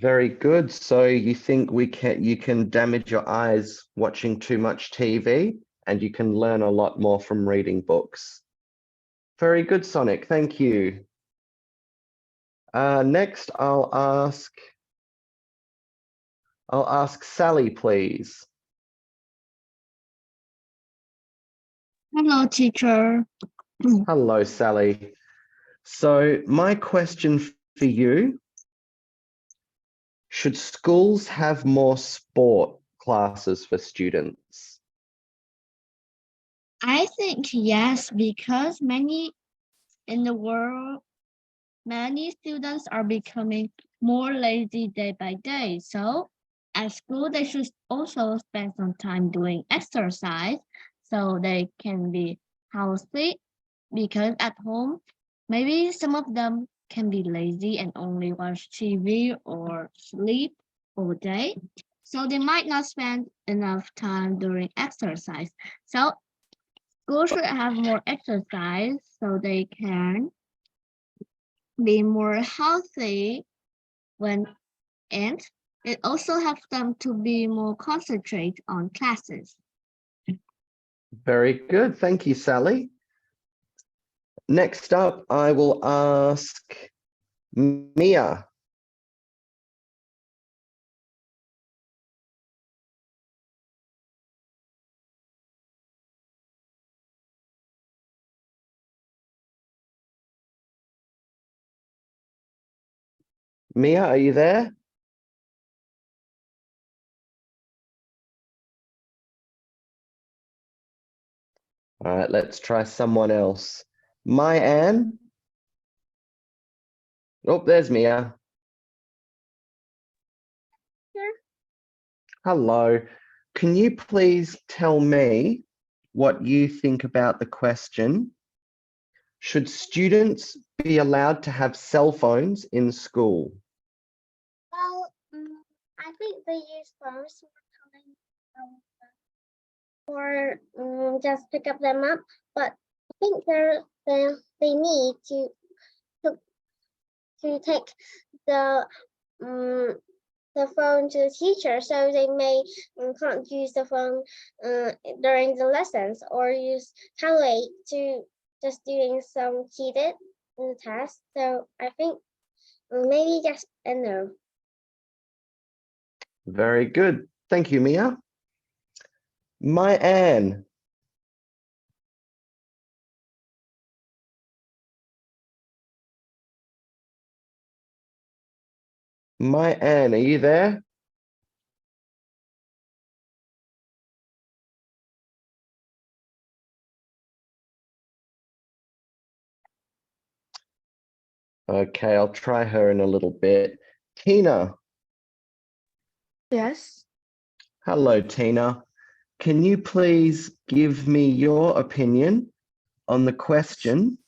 Very good. So you think you can damage your eyes watching too much TV and you can learn a lot more from reading books. Very good, Sonic. Thank you. Next, I'll ask Sally, please. Hello, teacher. Hello, Sally. So my question for you, should schools have more sport classes for students? I think yes, because many in the world, many students are becoming more lazy day by day. So at school, they should also spend some time doing exercise so they can be healthy. Because at home, maybe some of them can be lazy and only watch TV or sleep all day. So they might not spend enough time during exercise. So school should have more exercise so they can be more healthy when and it also helps them to be more concentrate on classes. Very good. Thank you, Sally. Next up, I will ask Mia. Mia, are you there? All right, let's try someone else. Anne. Oh, there's Mia. Sure. Hello. Can you please tell me what you think about the question? Should students be allowed to have cell phones in school? Well, I think they use phones or just pick up them up, but I think they need to to take the phone to the teacher, so they may can't use the phone during the lessons or use tablet to just doing some cheated in the test. So I think maybe just a no. Very good. Thank you, Mia. Anne. Anne, are you there? Okay, I'll try her in a little bit. Tina. Yes. Hello, Tina. Can you please give me your opinion on the question?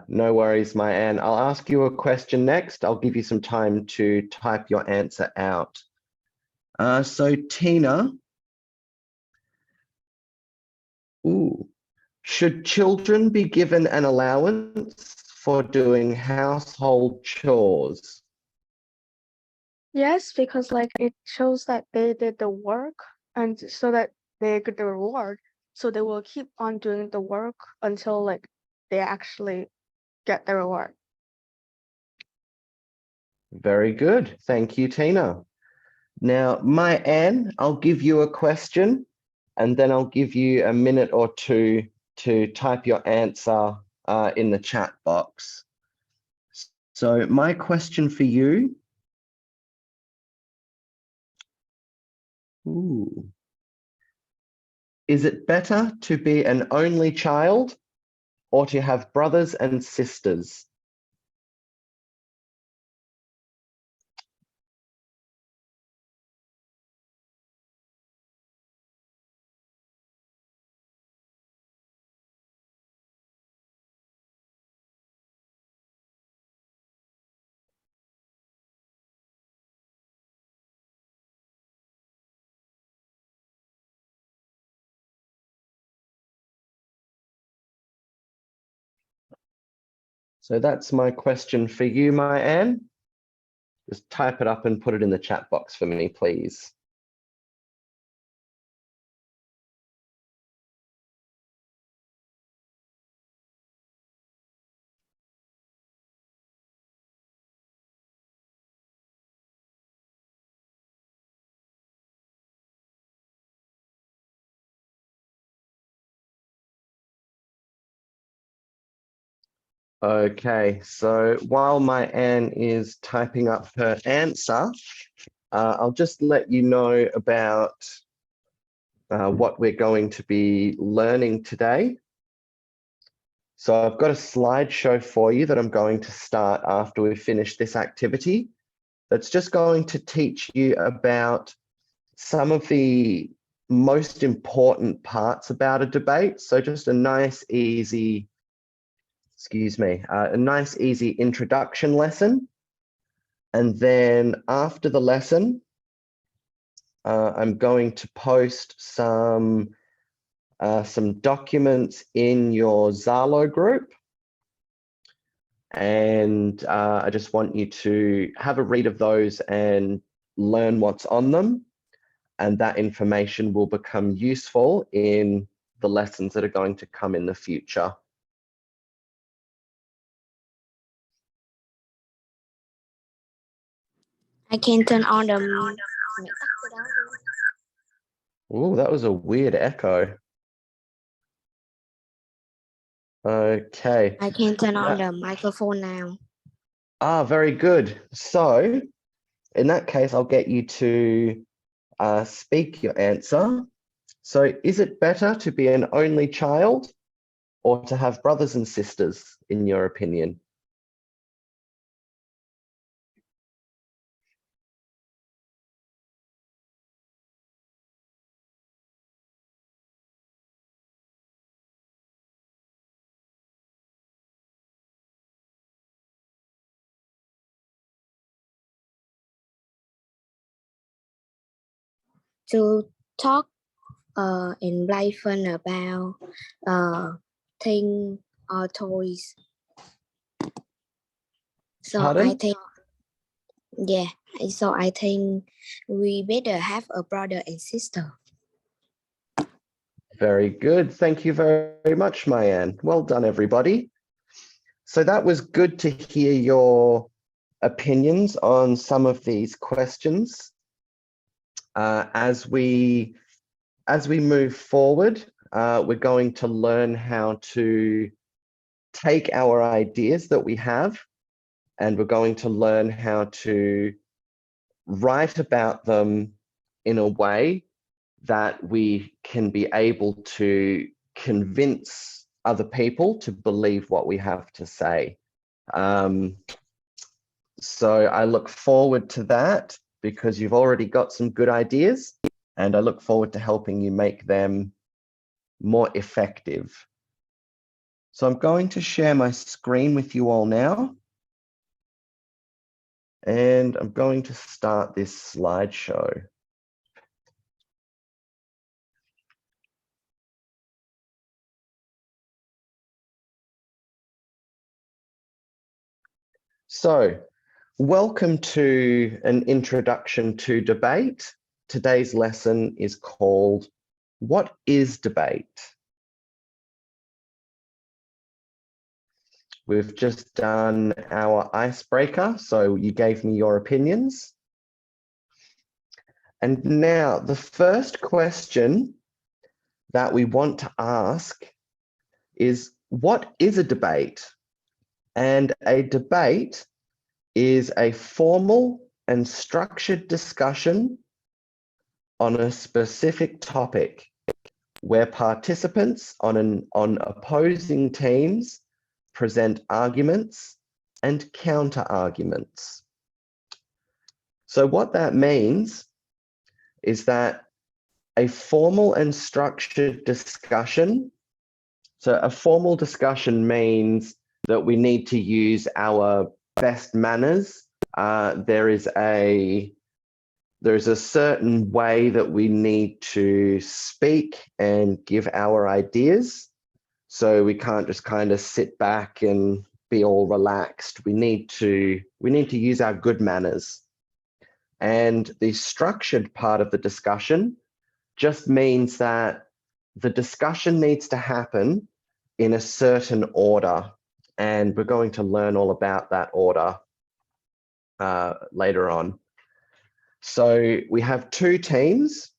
No worries, Anne. I'll ask you a question next. I'll give you some time to type your answer out. So Tina, should children be given an allowance for doing household chores? Yes, because like it shows that they did the work and so that they get the reward. So they will keep on doing the work until like they actually get the reward. Very good. Thank you, Tina. Now, Anne, I'll give you a question and then I'll give you a minute or two to type your answer in the chat box. So my question for you, is it better to be an only child or to have brothers and sisters? So that's my question for you, my Anne. Just type it up and put it in the chat box for me, please. Okay, so while my Anne is typing up her answer, I'll just let you know about what we're going to be learning today. So I've got a slideshow for you that I'm going to start after we finish this activity. That's just going to teach you about some of the most important parts about a debate. So just a nice, easy, a nice, easy introduction lesson. And then after the lesson, I'm going to post some documents in your Zalo group. And I just want you to have a read of those and learn what's on them. And that information will become useful in the lessons that are going to come in the future. I can turn on the. Oh, that was a weird echo. Okay. I can turn on the microphone now. Ah, very good. So in that case, I'll get you to speak your answer. So is it better to be an only child or to have brothers and sisters, in your opinion? To talk in live fun about thing or toys. So Pardon? I think, yeah. So I think we better have a brother and sister. Very good. Thank you very much, Mayanne. Well done, everybody. So that was good to hear your opinions on some of these questions. As we move forward, we're going to learn how to take our ideas that we have, and we're going to learn how to write about them in a way that we can be able to convince other people to believe what we have to say. So I look forward to that because you've already got some good ideas, and I look forward to helping you make them more effective. So I'm going to share my screen with you all now. And I'm going to start this slideshow. So, welcome to an introduction to debate. Today's lesson is called, What is Debate? We've just done our icebreaker, so you gave me your opinions. And now the first question that we want to ask is, what is a debate? And a debate is a formal and structured discussion on a specific topic where participants on opposing teams present arguments and counter arguments. So what that means is that a formal and structured discussion, so a formal discussion means that we need to use our best manners. There is a certain way that we need to speak and give our ideas. So we can't just kind of sit back and be all relaxed. We need to use our good manners. And the structured part of the discussion just means that the discussion needs to happen in a certain order. And we're going to learn all about that order later on. So we have two teams,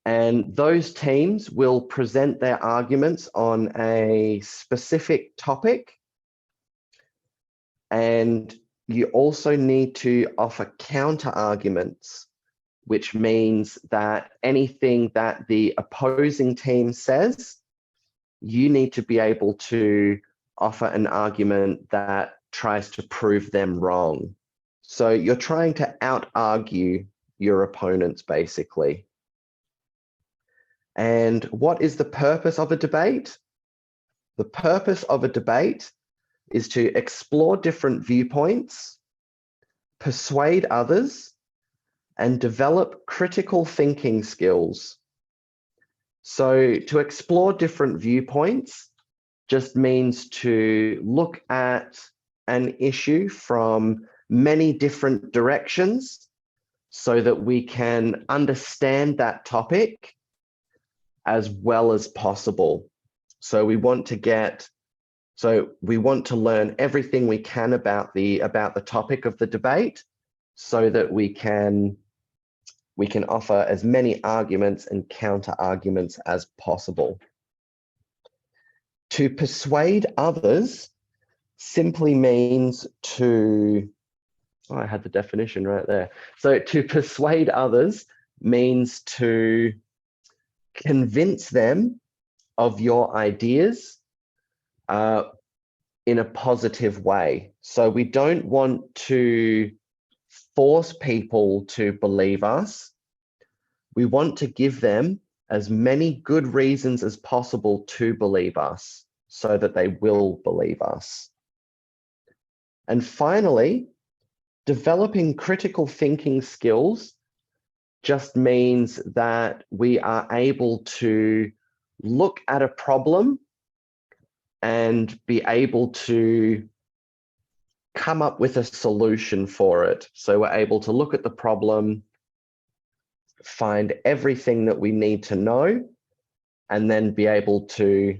and those teams will present their arguments on a specific topic. And you also need to offer counter arguments, which means that anything that the opposing team says, you need to be able to offer an argument that tries to prove them wrong. So you're trying to out-argue your opponents, basically. And what is the purpose of a debate? The purpose of a debate is to explore different viewpoints, persuade others, and develop critical thinking skills. So to explore different viewpoints just means to look at an issue from many different directions so that we can understand that topic as well as possible. So we want to learn everything we can about the topic of the debate so that we can offer as many arguments and counter arguments as possible. To persuade others simply means to, oh, I had the definition right there. So to persuade others means to convince them of your ideas in a positive way. So we don't want to force people to believe us. We want to give them as many good reasons as possible to believe us so that they will believe us. And finally, developing critical thinking skills just means that we are able to look at a problem and be able to come up with a solution for it. So we're able to look at the problem, find everything that we need to know, and then be able to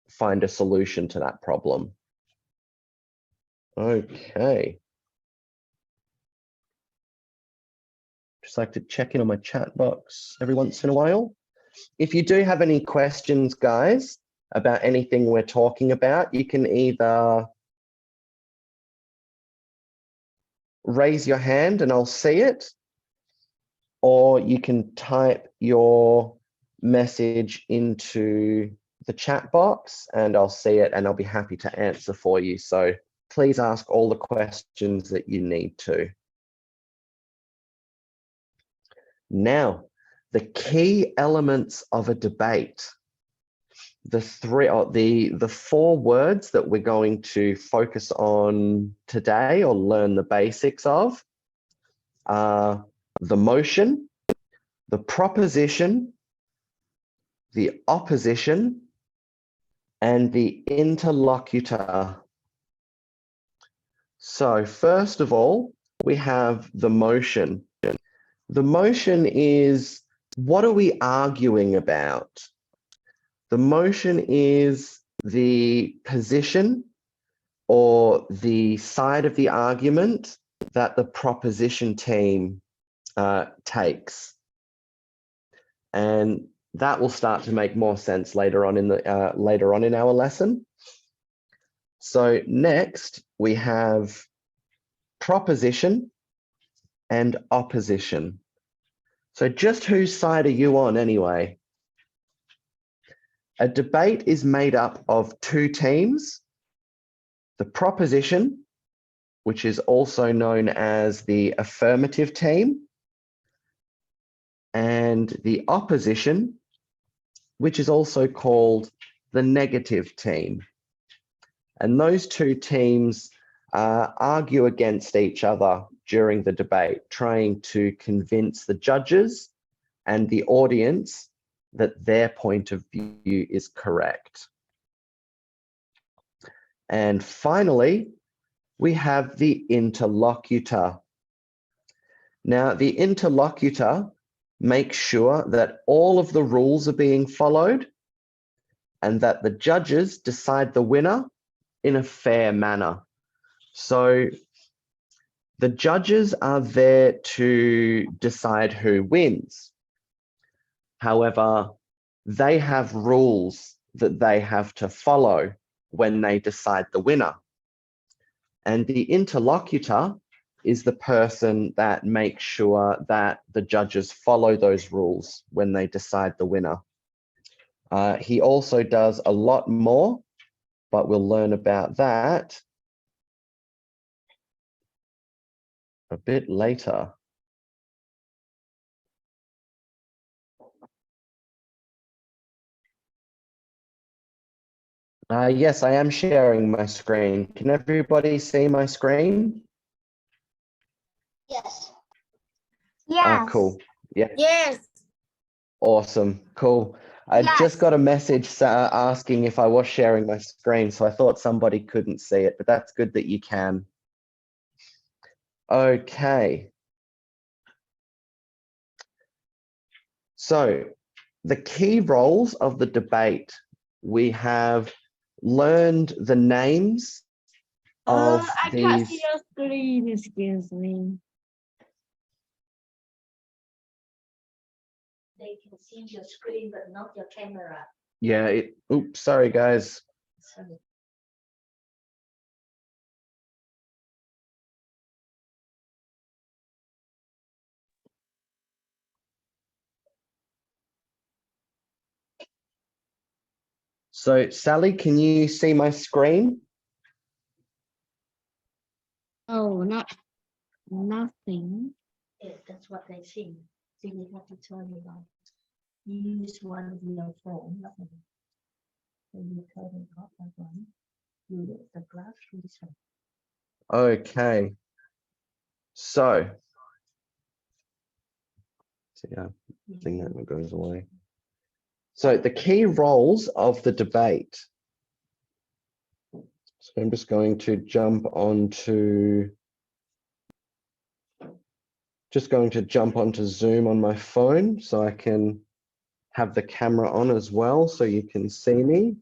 find a solution to that problem. Okay. Just like to check in on my chat box every once in a while. If you do have any questions, guys, about anything we're talking about, you can either raise your hand and I'll see it, or you can type your message into the chat box and I'll see it and I'll be happy to answer for you. So please ask all the questions that you need to. Now, the key elements of a debate. The four words that we're going to focus on today or learn the basics of are the motion, the proposition, the opposition, and the interlocutor. So first of all, we have the motion. The motion is, what are we arguing about? The motion is the position or the side of the argument that the proposition team takes. And that will start to make more sense later on in our lesson. So next we have proposition and opposition. So just whose side are you on anyway? A debate is made up of two teams, the proposition, which is also known as the affirmative team, and the opposition, which is also called the negative team. And those two teams argue against each other during the debate, trying to convince the judges and the audience that their point of view is correct. And finally, we have the interlocutor. Now, the interlocutor makes sure that all of the rules are being followed and that the judges decide the winner in a fair manner. So the judges are there to decide who wins. However, they have rules that they have to follow when they decide the winner. And the interlocutor is the person that makes sure that the judges follow those rules when they decide the winner. He also does a lot more, but we'll learn about that a bit later. Yes, I am sharing my screen. Can everybody see my screen? Yes. Cool. Yeah, Yes. awesome. Cool. I just got a message asking if I was sharing my screen, so I thought somebody couldn't see it, but that's good that you can. Okay. So the key roles of the debate, we have learned the names of I can't see these. your screen, excuse me. They can see your screen, but not your camera. Yeah, oops, sorry guys. Sorry. So Sally, can you see my screen? Oh, nothing. Yeah, that's what they see. So you have to turn it on. You use one of your phone, nothing. When you turn it off that one, you let the glass freeze. Okay. So, I think that one goes away. So the key roles of the debate. So I'm just going to jump onto Zoom on my phone so I can have the camera on as well so you can see me.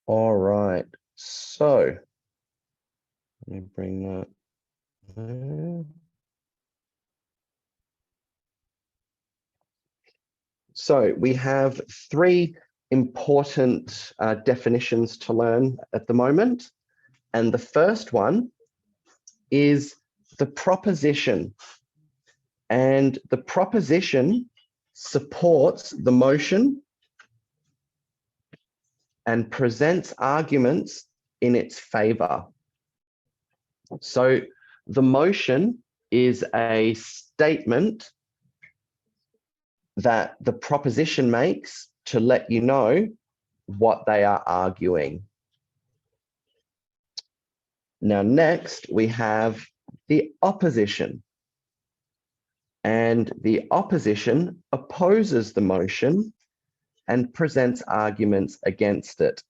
All right, so let me bring that there. So we have three important definitions to learn at the moment. And the first one is the proposition. And the proposition supports the motion and presents arguments in its favor. So the motion is a statement that the proposition makes to let you know what they are arguing. Now, next we have the opposition. And the opposition opposes the motion and presents arguments against it.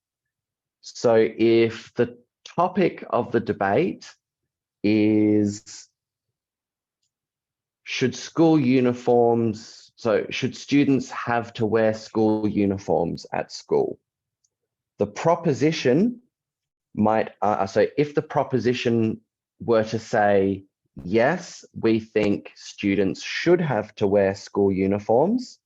So if the topic of the debate is should students have to wear school uniforms at school? The proposition might, so if the proposition were to say, yes, we think students should have to wear school uniforms,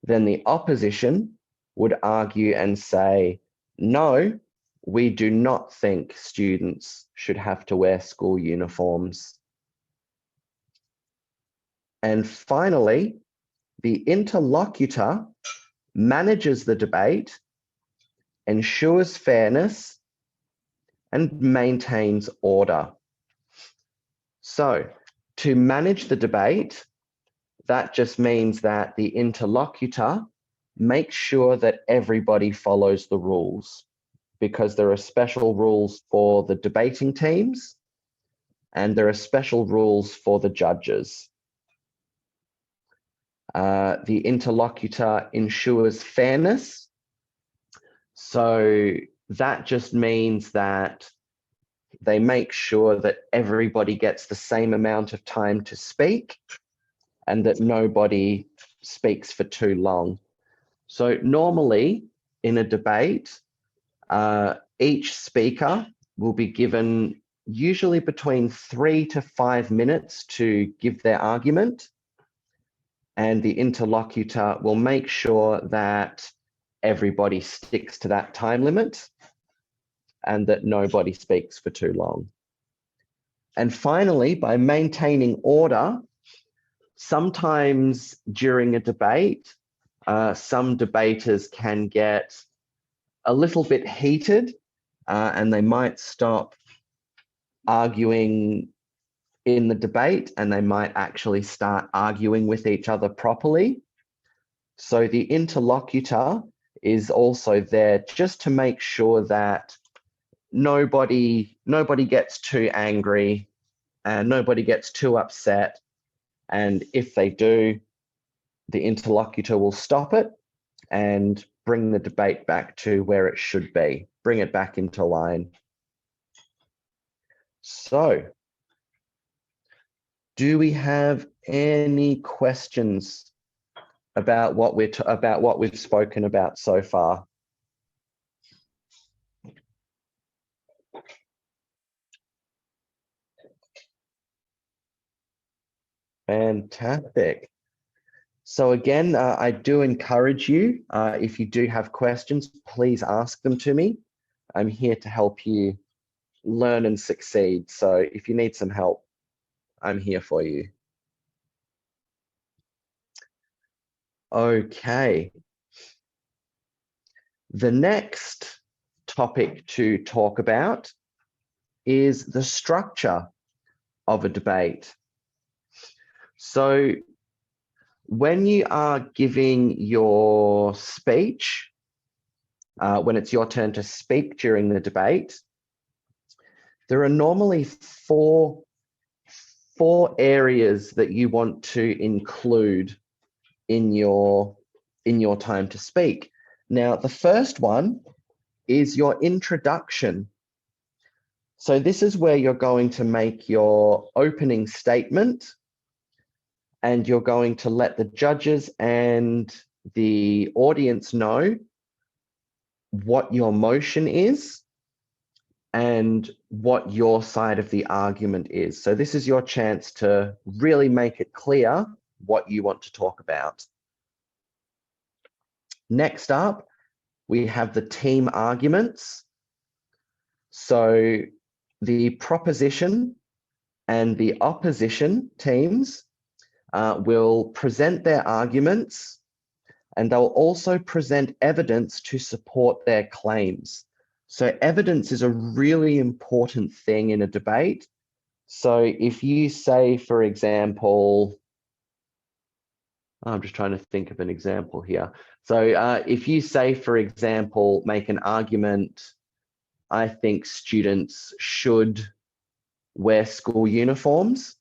then the opposition would argue and say, no, we do not think students should have to wear school uniforms. And finally, the interlocutor manages the debate, ensures fairness, and maintains order. So to manage the debate, that just means that the interlocutor makes sure that everybody follows the rules, because there are special rules for the debating teams and there are special rules for the judges. The interlocutor ensures fairness. So that just means that they make sure that everybody gets the same amount of time to speak and that nobody speaks for too long. So normally in a debate, each speaker will be given usually between 3 to 5 minutes to give their argument, and the interlocutor will make sure that everybody sticks to that time limit and that nobody speaks for too long. And finally, by maintaining order, sometimes during a debate, some debaters can get a little bit heated and they might stop arguing in the debate and they might actually start arguing with each other properly. So the interlocutor is also there just to make sure that nobody gets too angry and nobody gets too upset. And if they do, the interlocutor will stop it and bring the debate back to where it should be, bring it back into line. So, do we have any questions about what we've spoken about so far? Fantastic. So again, I do encourage you, if you do have questions, please ask them to me. I'm here to help you learn and succeed. So if you need some help, I'm here for you. Okay. The next topic to talk about is the structure of a debate. So when you are giving your speech, when it's your turn to speak during the debate, there are normally four areas that you want to include in your time to speak. Now, the first one is your introduction. So this is where you're going to make your opening statement and you're going to let the judges and the audience know what your motion is and what your side of the argument is. So this is your chance to really make it clear what you want to talk about. Next up, we have the team arguments. So the proposition and the opposition teams will present their arguments and they'll also present evidence to support their claims. So evidence is a really important thing in a debate. So if you say, for example, I'm just trying to think of an example here. So if you say, for example, make an argument, I think students should wear school uniforms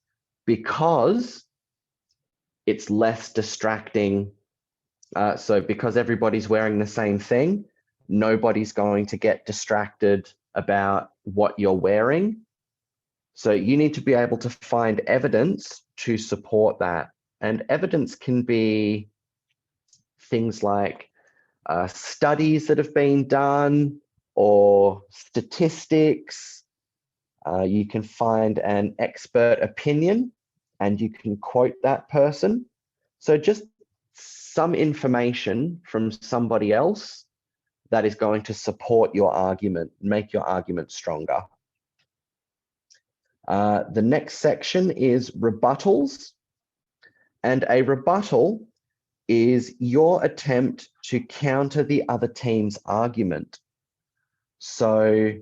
because it's less distracting. So because everybody's wearing the same thing, nobody's going to get distracted about what you're wearing. So you need to be able to find evidence to support that. And evidence can be things like studies that have been done or statistics. You can find an expert opinion and you can quote that person. So just some information from somebody else that is going to support your argument, make your argument stronger. The next section is rebuttals. And a rebuttal is your attempt to counter the other team's argument. So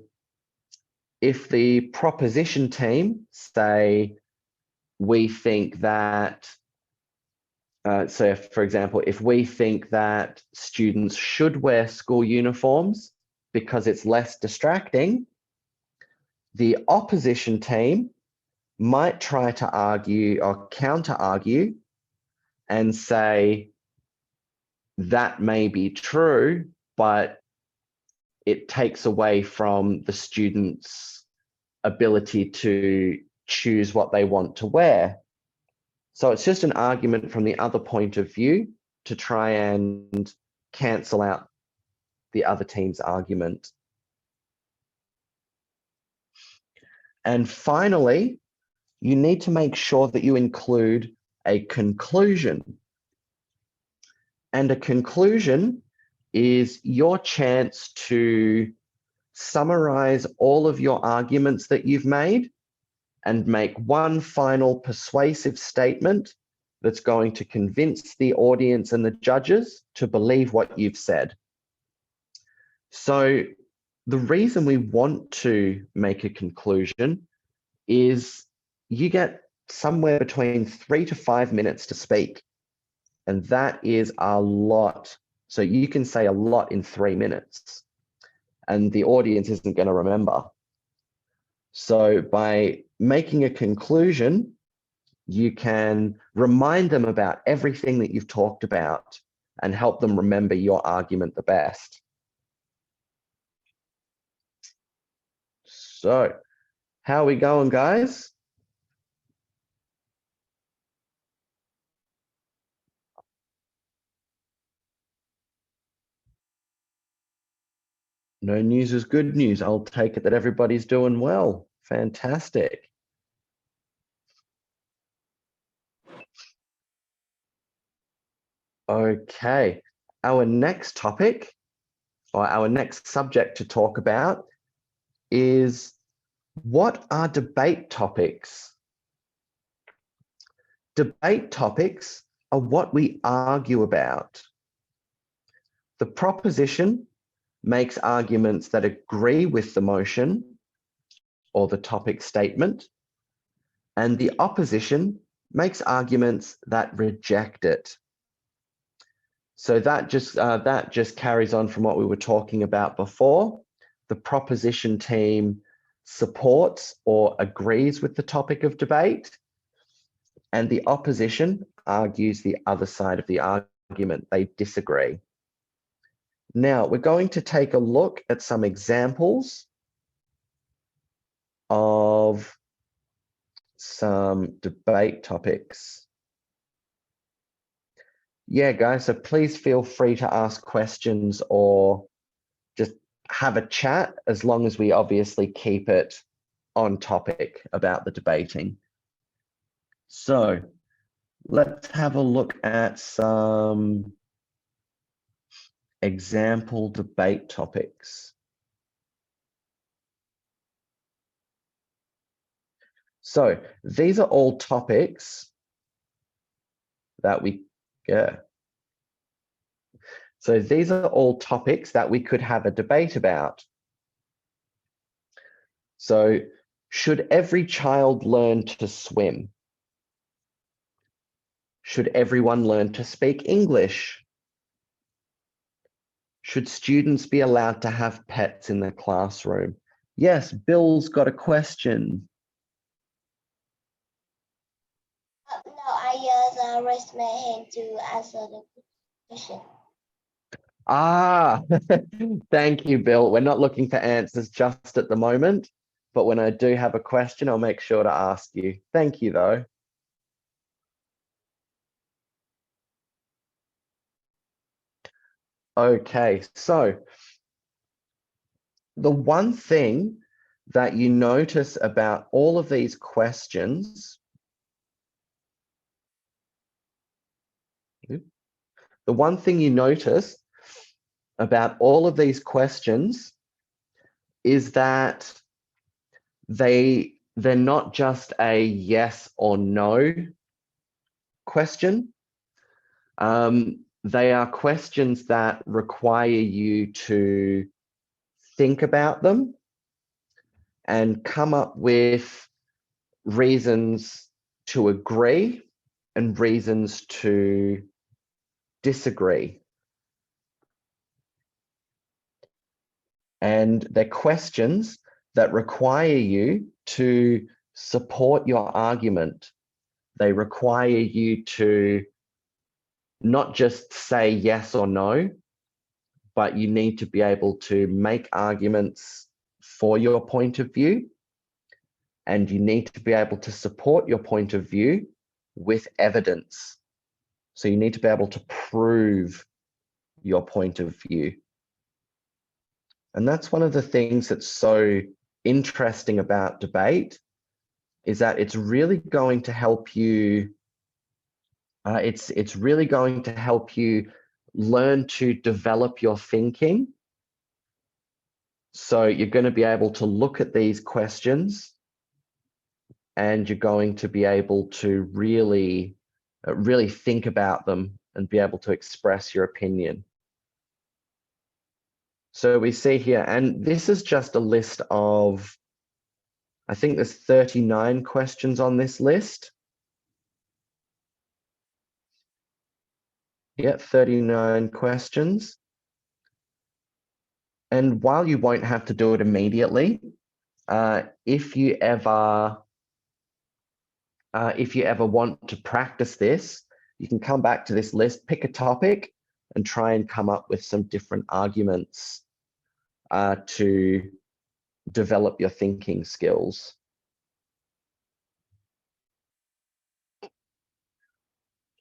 if the proposition team say, we think that, so for example, if we think that students should wear school uniforms because it's less distracting, the opposition team might try to argue or counter argue and say that may be true, but it takes away from the students' ability to choose what they want to wear. So it's just an argument from the other point of view to try and cancel out the other team's argument. And finally, you need to make sure that you include a conclusion. And a conclusion is your chance to summarize all of your arguments that you've made and make one final persuasive statement that's going to convince the audience and the judges to believe what you've said. So the reason we want to make a conclusion is you get somewhere between 3 to 5 minutes to speak. And that is a lot. So you can say a lot in 3 minutes and the audience isn't going to remember. So by making a conclusion, you can remind them about everything that you've talked about and help them remember your argument the best. So how are we going, guys? No news is good news. I'll take it that everybody's doing well. Fantastic. Okay, our next topic or our next subject to talk about is what are debate topics? Debate topics are what we argue about. The proposition makes arguments that agree with the motion or the topic statement, and the opposition makes arguments that reject it. So that just carries on from what we were talking about before. The proposition team supports or agrees with the topic of debate, and the opposition argues the other side of the argument. They disagree. Now, we're going to take a look at some examples of some debate topics. Yeah, guys, so please feel free to ask questions or just have a chat, as long as we obviously keep it on topic about the debating. So let's have a look at some example debate topics. So these are all topics that we, So these are all topics that we could have a debate about. So should every child learn to swim? Should everyone learn to speak English? Should students be allowed to have pets in the classroom? Yes, Bill's got a question. No, I raised my hand to answer the question. Ah, thank you, Bill. We're not looking for answers just at the moment, but when I do have a question, I'll make sure to ask you. Thank you, though. Okay, so the one thing that you notice about all of these questions, the one thing you notice about all of these questions is that they're not just a yes or no question. They are questions that require you to think about them and come up with reasons to agree and reasons to disagree. And they're questions that require you to support your argument. They require you to not just say yes or no, but you need to be able to make arguments for your point of view, and you need to be able to support your point of view with evidence. So you need to be able to prove your point of view. And that's one of the things that's so interesting about debate, is that it's really going to help you, it's really going to help you learn to develop your thinking. So you're going to be able to look at these questions and you're going to be able to really think about them and be able to express your opinion. So we see here, and this is just a list of, I think there's 39 questions on this list. Yeah, 39 questions. And while you won't have to do it immediately, if you ever want to practice this, you can come back to this list, pick a topic, and try and come up with some different arguments to develop your thinking skills.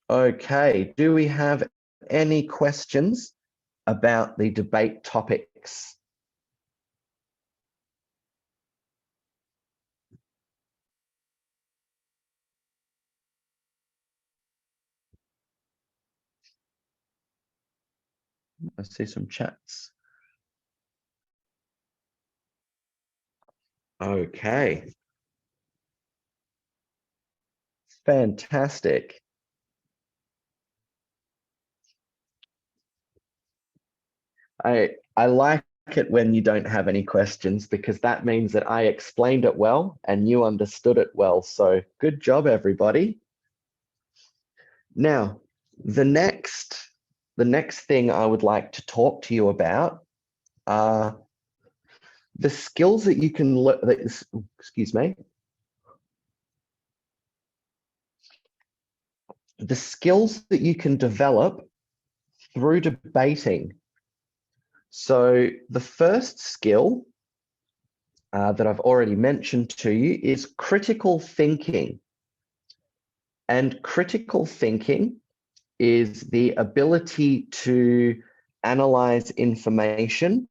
Okay, do we have any questions about the debate topics? I see some chats. Okay. Fantastic. I like it when you don't have any questions, because that means that I explained it well and you understood it well. So good job, everybody. Now, the next thing I would like to talk to you about are the skills that you can learn. Excuse me. The skills that you can develop through debating. So the first skill that I've already mentioned to you is critical thinking. And critical thinking is the ability to analyze information.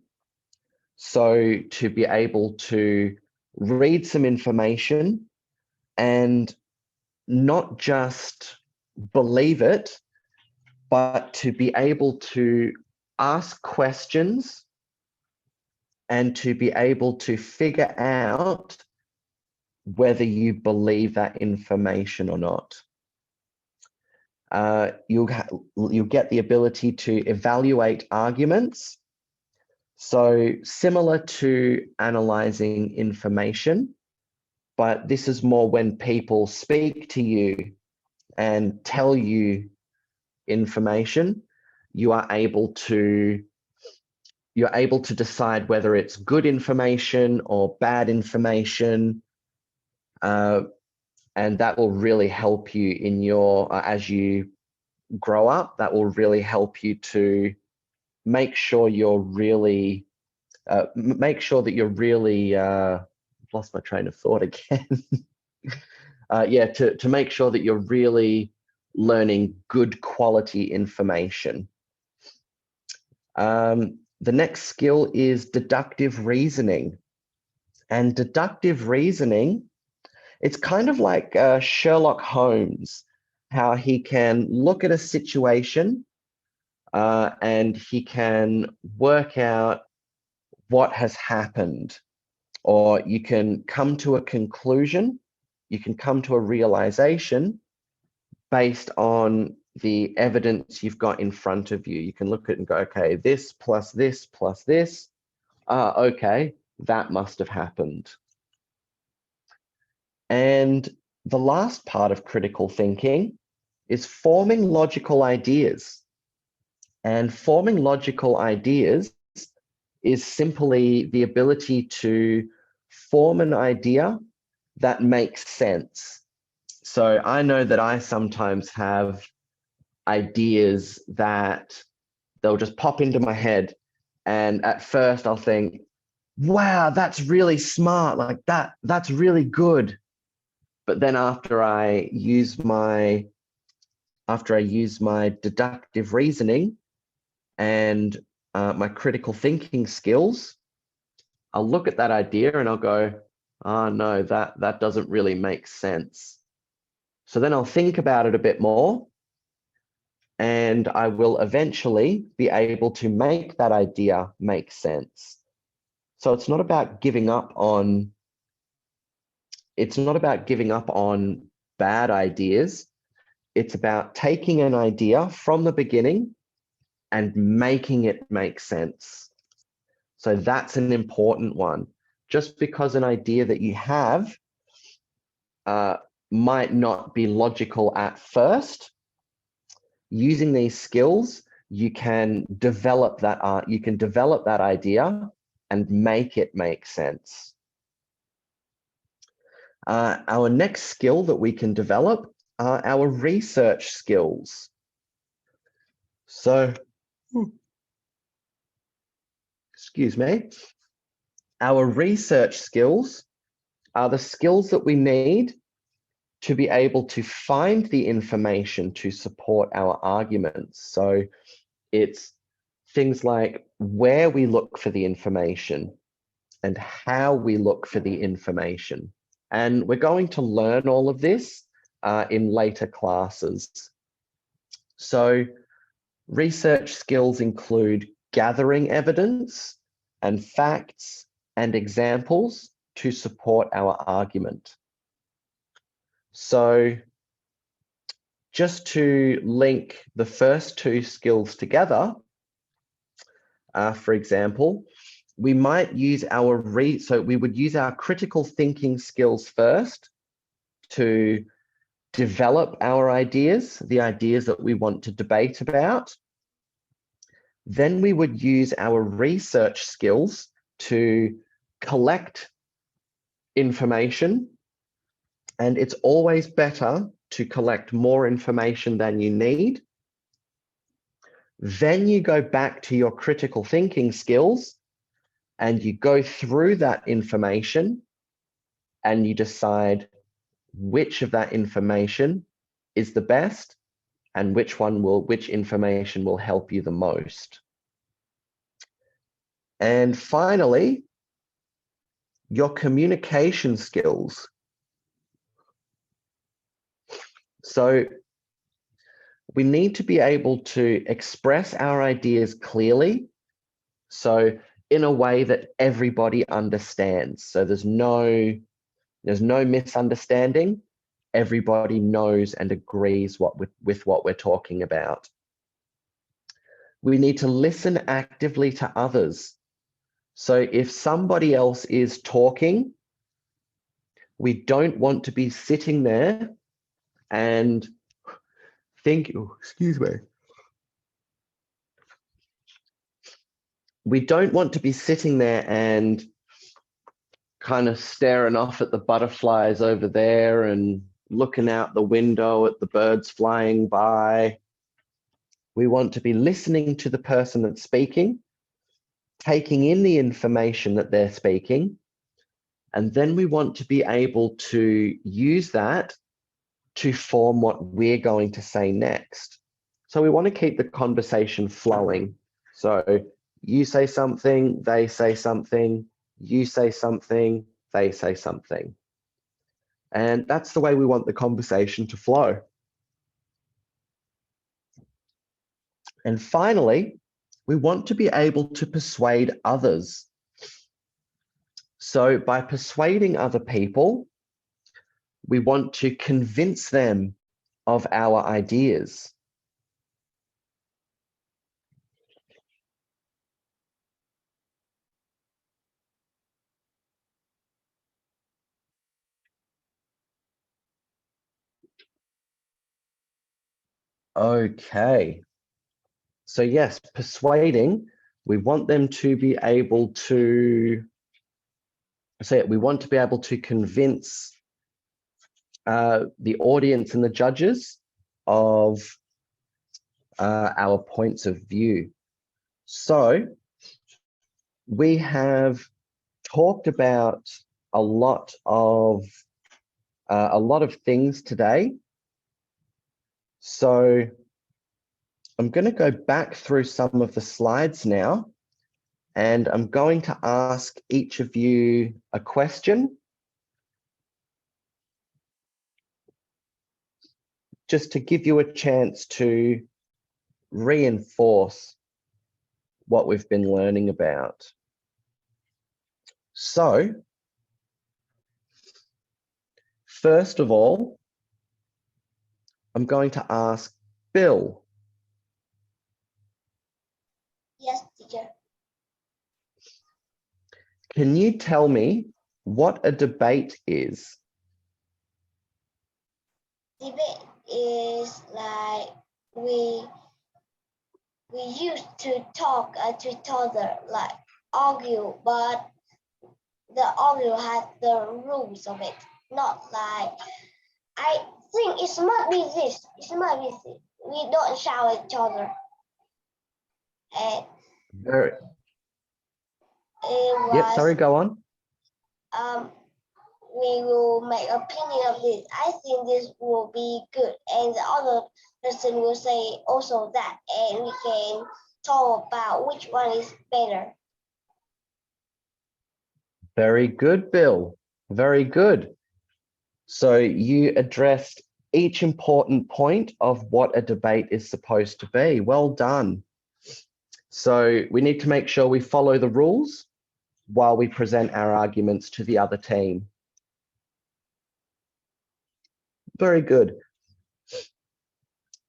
So to be able to read some information and not just believe it, but to be able to ask questions and to be able to figure out whether you believe that information or not. You'll get the ability to evaluate arguments. So similar to analyzing information, but this is more when people speak to you and tell you information, you're able to decide whether it's good information or bad information, and that will really help you in your as you grow up. That will really help you to make sure you're really lost my train of thought again. Yeah, to make sure that you're really learning good quality information. The next skill is deductive reasoning. And deductive reasoning, it's kind of like Sherlock Holmes, how he can look at a situation and he can work out what has happened, or you can come to a conclusion, you can come to a realization based on the evidence you've got in front of you. You can look at it and go, okay, this plus this plus this, okay, that must have happened. And the last part of critical thinking is forming logical ideas. And forming logical ideas is simply the ability to form an idea that makes sense. So I know that I sometimes have ideas that they'll just pop into my head. And at first I'll think, wow, that's really smart. Like that's really good. But then after I use my deductive reasoning and my critical thinking skills, I'll look at that idea and I'll go, oh no, that doesn't really make sense. So then I'll think about it a bit more, and I will eventually be able to make that idea make sense. So it's not about giving up on bad ideas. It's about taking an idea from the beginning and making it make sense. So that's an important one. Just because an idea that you have might not be logical at first, using these skills, you can develop that idea and make it make sense. Our next skill that we can develop are our research skills. So, excuse me, our research skills are the skills that we need to be able to find the information to support our arguments. So it's things like where we look for the information and how we look for the information. And we're going to learn all of this in later classes. So research skills include gathering evidence and facts and examples to support our argument. So just to link the first two skills together, for example, we might use we would use our critical thinking skills first to develop our ideas, the ideas that we want to debate about. Then we would use our research skills to collect information. And it's always better to collect more information than you need. Then you go back to your critical thinking skills and you go through that information and you decide which of that information is the best and which information will help you the most. And finally, your communication skills. So we need to be able to express our ideas clearly, so in a way that everybody understands. So there's no misunderstanding. Everybody knows and agrees with what we're talking about. We need to listen actively to others. So if somebody else is talking, we don't want to be sitting there and we don't want to be sitting there and kind of staring off at the butterflies over there and looking out the window at the birds flying by. We want to be listening to the person that's speaking, taking in the information that they're speaking, and then we want to be able to use that to form what we're going to say next. So we want to keep the conversation flowing. So you say something, they say something, you say something, they say something. And that's the way we want the conversation to flow. And finally, we want to be able to persuade others. So by persuading other people, we want to convince them of our ideas. Okay. So yes, persuading, we want them to be able to we want to be able to convince the audience and the judges of our points of view. So we have talked about a lot of things today. So I'm going to go back through some of the slides now, and I'm going to ask each of you a question, just to give you a chance to reinforce what we've been learning about. So, first of all, I'm going to ask Bill. Yes, teacher. Can you tell me what a debate is? Debate is like we used to talk to each other, like argue, but the argue has the rules of it. Not like I think it might be this. It might be this. We don't shout at each other. And Very, it yep, was sorry, go on. we will make opinion of this. I think this will be good, and the other person will say also that, and we can talk about which one is better. Very good, Bill. Very good. So you addressed each important point of what a debate is supposed to be. Well done. So we need to make sure we follow the rules while we present our arguments to the other team. Very good.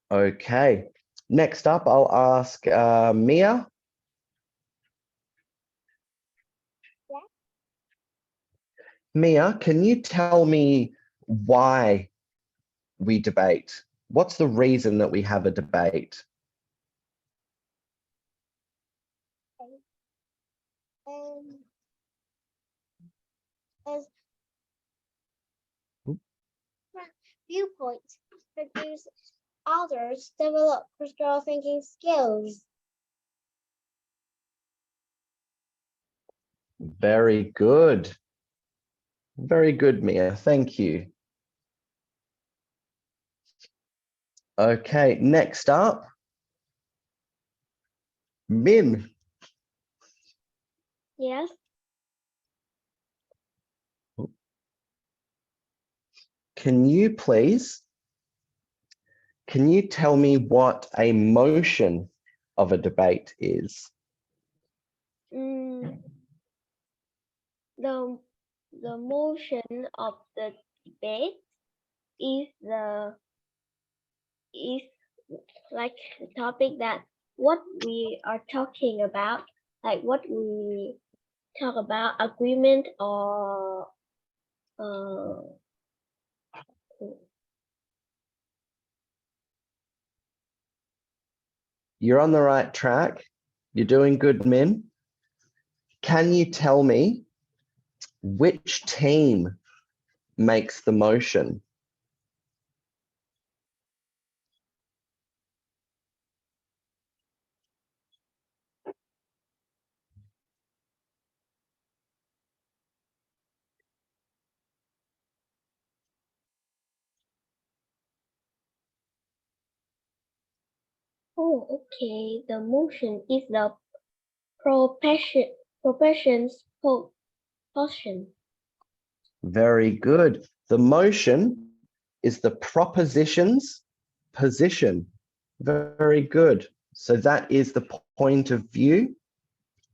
Okay. Next up, I'll ask Mia. Yeah. Mia, can you tell me why we debate? What's the reason that we have a debate? As viewpoints produce others develop critical thinking skills. Very good. Very good, Mia. Thank you. Okay, next up, Min. Yes. Can you tell me what a motion of a debate is? The motion of the debate is like the topic that what we are talking about, like what we talk about agreement or You're on the right track. You're doing good, Min. Can you tell me which team makes the motion? oh, okay. The motion is the proportions portion. Very good. The motion is the proposition's position. Very good. So that is the point of view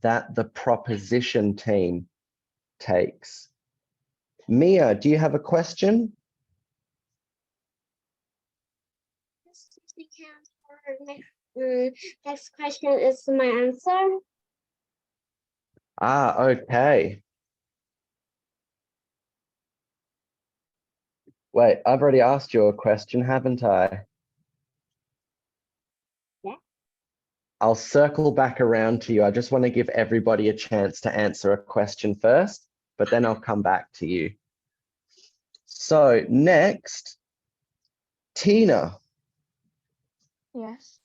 that the proposition team takes. Mia, do you have a question? Next question is my answer. Ah, okay. Wait, I've already asked you a question, haven't I? I'll circle back around to you. I just want to give everybody a chance to answer a question first, but then I'll come back to you. So next, Tina. Yes.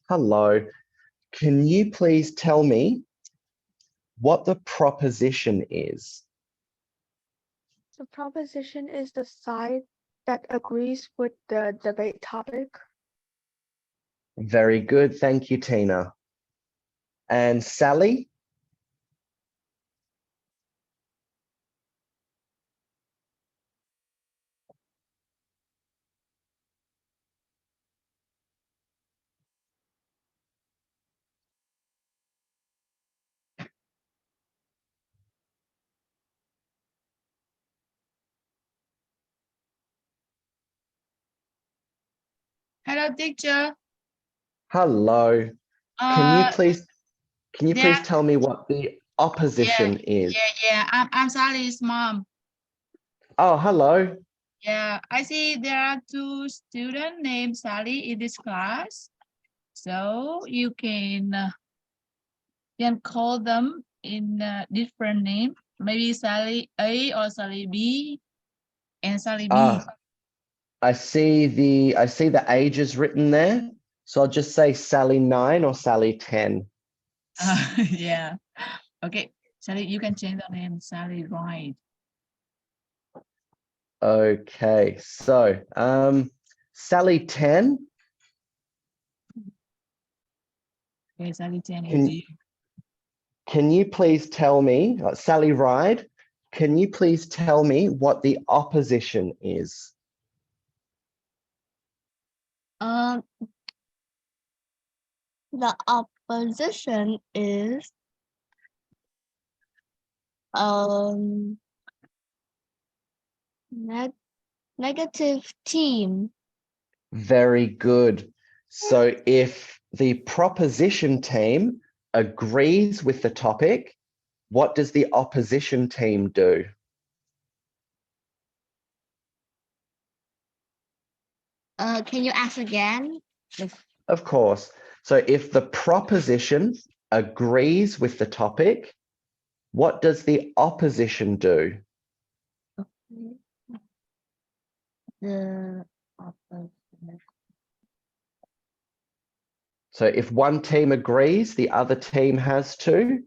Hello. Can you please tell me what the proposition is? The proposition is the side that agrees with the debate topic. Very good. Thank you, Tina. And Sally? Hello, teacher. Hello. Can you Uh, please yeah, tell me what the opposition is? yeah. I'm Sally's mom. Oh, hello. Yeah, I see there are two students named Sally in this class. So you can call them in a different name. Maybe Sally A or Sally B and Sally B. Ah, I see the ages written there. So I'll just say Sally 9 or Sally 10. Yeah. Okay, Sally, you can change the name Sally Right. Okay, so Sally 10. Okay, Sally 10 Can is you. can you please tell me, Sally Ride, can you please tell me what the opposition is? The opposition is negative team. Very good. So if the proposition team agrees with the topic, what does the opposition team do? Can you ask again? Of course. So if the proposition agrees with the topic, what does the opposition do? The opposition. So if one team agrees, the other team has to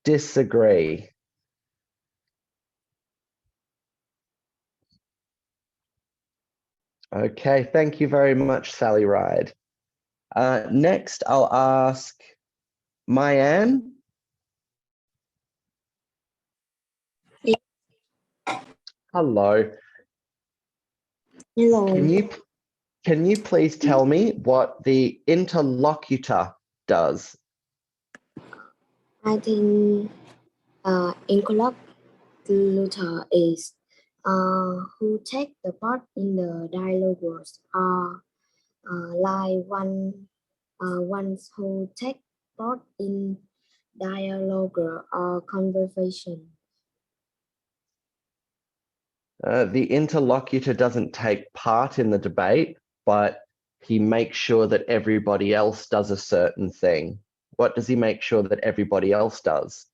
disagree. Okay, thank you very much, Sally Ride. Next, I'll ask Mayanne. Yeah. Hello. Hello. Can you please tell me what the interlocutor does? I think interlocutor is who take the part in the dialogue like ones who take part in dialogue or conversation. The interlocutor doesn't take part in the debate, but he makes sure that everybody else does a certain thing. What does he make sure that everybody else does?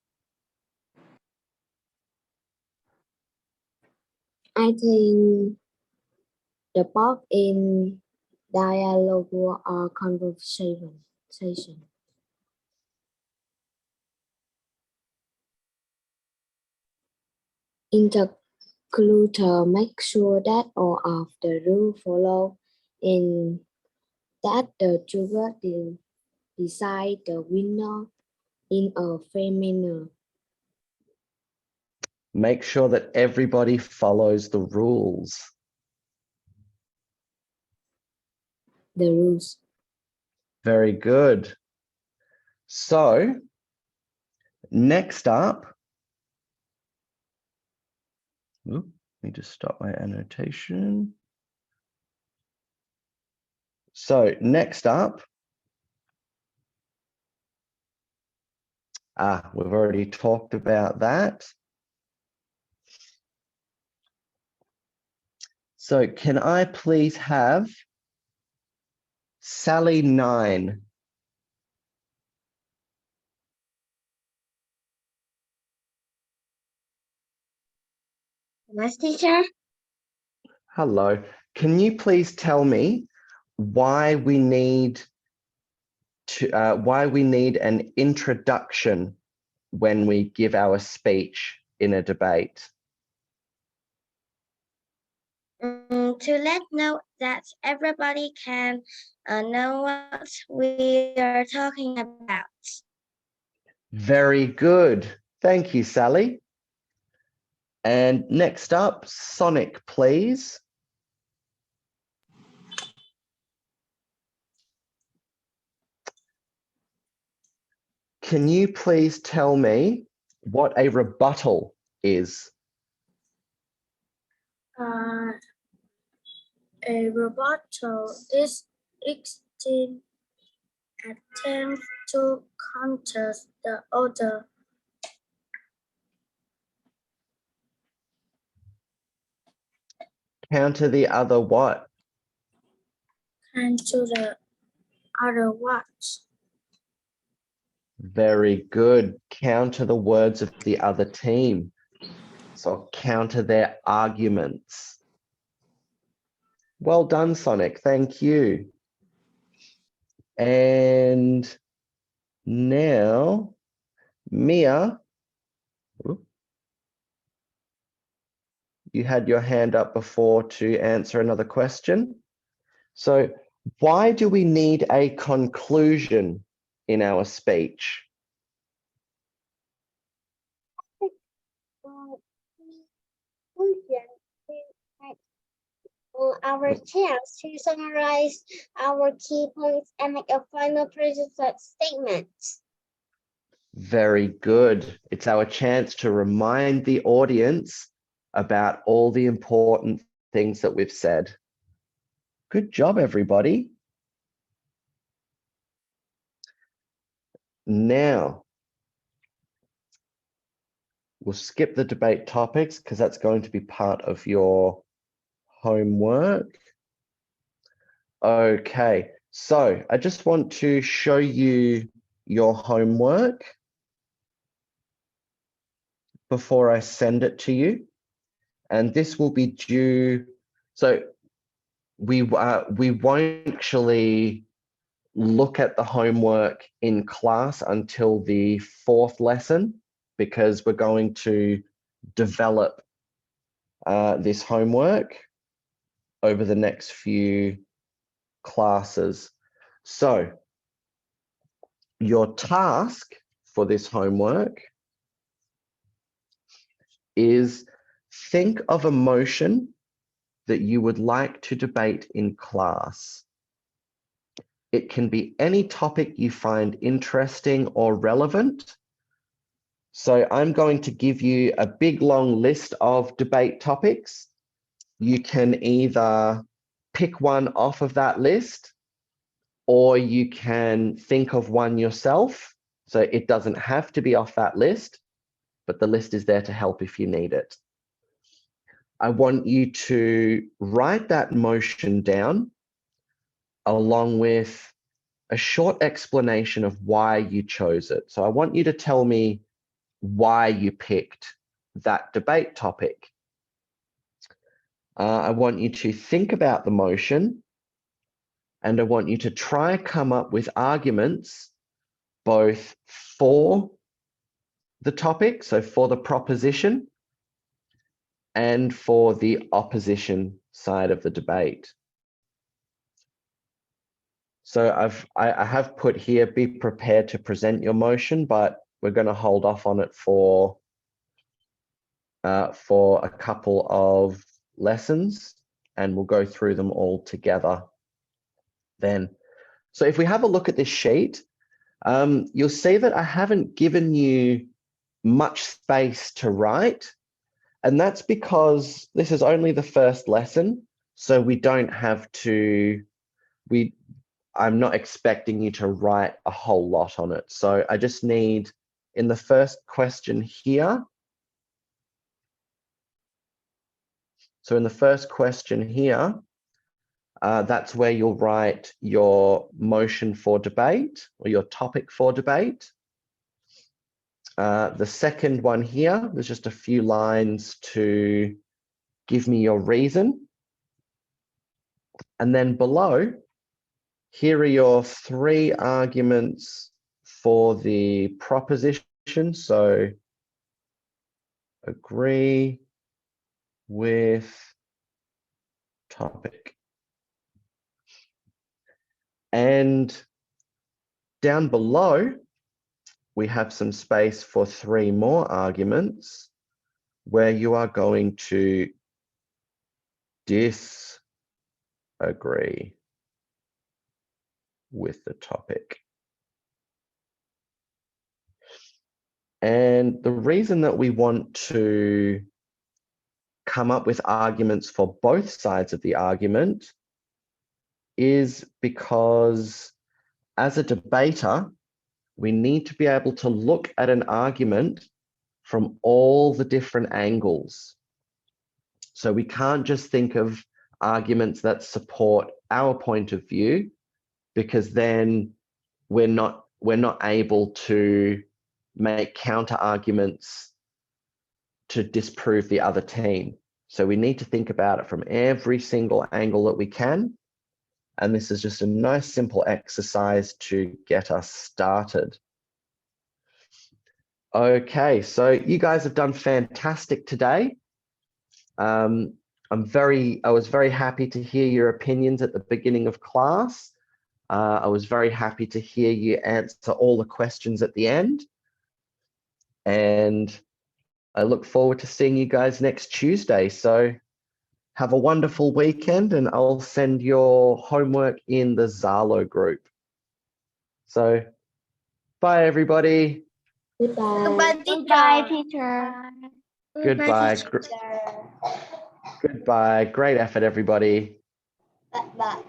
I think the part in dialogue or conversation. Interlocutor make sure that all of the rules follow and that the juror will decide the winner in a fair manner. Make sure that everybody follows the rules. The rules. Very good. So next up, let me just stop my annotation. So next up, we've already talked about that. So can I please have Sally 9? Yes, teacher. Hello. Can you please tell me why we need an introduction when we give our speech in a debate? To let know that everybody can know what we are talking about. Very good. Thank you, Sally. And next up, Sonic, please. Can you please tell me what a rebuttal is? A rebuttal is extreme attempt to counter the other. Counter the other what? Counter the other words. Very good. Counter the words of the other team. So counter their arguments. Well done, Sonic. Thank you. And now, Mia, you had your hand up before to answer another question. So why do we need a conclusion in our speech? Our chance to summarize our key points and make a final statement. Very good. It's our chance to remind the audience about all the important things that we've said. Good job, everybody. Now, we'll skip the debate topics because that's going to be part of your homework. Okay, so I just want to show you your homework before I send it to you. And this will be due, so we won't actually look at the homework in class until the 4th lesson, because we're going to develop this homework over the next few classes. So your task for this homework is think of a motion that you would like to debate in class. It can be any topic you find interesting or relevant. So I'm going to give you a big long list of debate topics. You can either pick one off of that list, or you can think of one yourself. So it doesn't have to be off that list, but the list is there to help if you need it. I want you to write that motion down along with a short explanation of why you chose it. So I want you to tell me why you picked that debate topic. I want you to think about the motion, and I want you to try come up with arguments both for the topic, so for the proposition, and for the opposition side of the debate. So I have put here, be prepared to present your motion, but we're going to hold off on it for a couple of lessons, and we'll go through them all together then. So if we have a look at this sheet, you'll see that I haven't given you much space to write, and that's because this is only the first lesson, so we don't have to, I'm not expecting you to write a whole lot on it. So I just need, in the first question here, So in the first question here, that's where you'll write your motion for debate or your topic for debate. The second one here, there's just a few lines to give me your reason. And then below, here are your 3 arguments for the proposition. So agree with topic. And down below, we have some space for 3 more arguments where you are going to disagree with the topic. And the reason that we want to come up with arguments for both sides of the argument is because as a debater, we need to be able to look at an argument from all the different angles. So we can't just think of arguments that support our point of view, because then we're not able to make counter arguments to disprove the other team. So we need to think about it from every single angle that we can. And this is just a nice simple exercise to get us started. Okay, so you guys have done fantastic today. I was very happy to hear your opinions at the beginning of class. I was very happy to hear you answer all the questions at the end. And I look forward to seeing you guys next Tuesday. So have a wonderful weekend, and I'll send your homework in the Zalo group. So bye, everybody. Goodbye. Goodbye, teacher. Goodbye. Goodbye. Great effort, everybody. Bye.